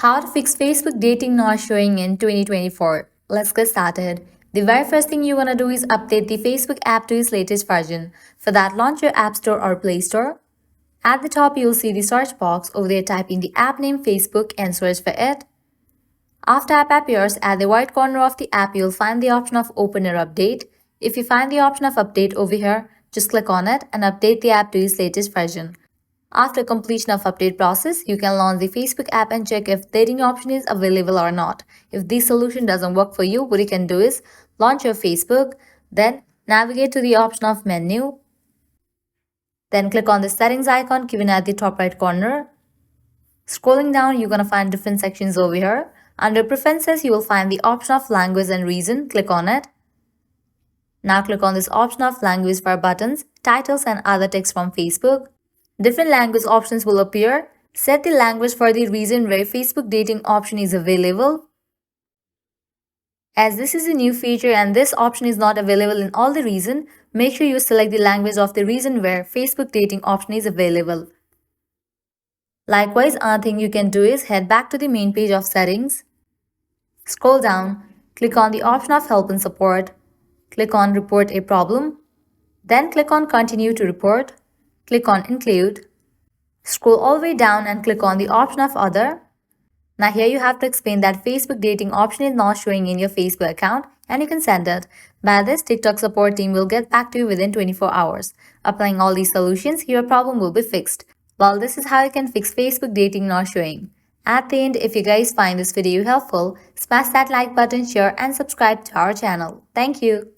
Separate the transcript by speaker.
Speaker 1: How to fix Facebook dating not showing in 2024. Let's get started. The very first thing you want to do is update the Facebook app to its latest version. For that, launch your App Store or Play Store. At the top, you'll see the search box. Over there, type in the app name Facebook and search for it. After app appears, at the right corner of the app, you'll find the option of Open or Update. If you find the option of Update over here, just click on it and update the app to its latest version. After completion of update process, you can launch the Facebook app and check if dating option is available or not. If this solution doesn't work for you, what you can do is launch your Facebook, then navigate to the option of menu, then click on the settings icon given at the top right corner. Scrolling down, you're going to find different sections over here. Under preferences, you will find the option of language and region. Click on it. Now click on this option of language for buttons, titles and other text from Facebook. Different language options will appear. Set the language for the region where Facebook dating option is available. As this is a new feature and this option is not available in all the region, make sure you select the language of the region where Facebook dating option is available. Likewise, another thing you can do is head back to the main page of settings. Scroll down, click on the option of help and support. Click on report a problem. Then click on continue to report. Click on include. Scroll all the way down and click on the option of other. Now here you have to explain that Facebook dating option is not showing in your Facebook account and you can send it. By this, TikTok support team will get back to you within 24 hours. Applying all these solutions, your problem will be fixed. Well, this is how you can fix Facebook dating not showing. At the end, if you guys find this video helpful, smash that like button, share and subscribe to our channel. Thank you.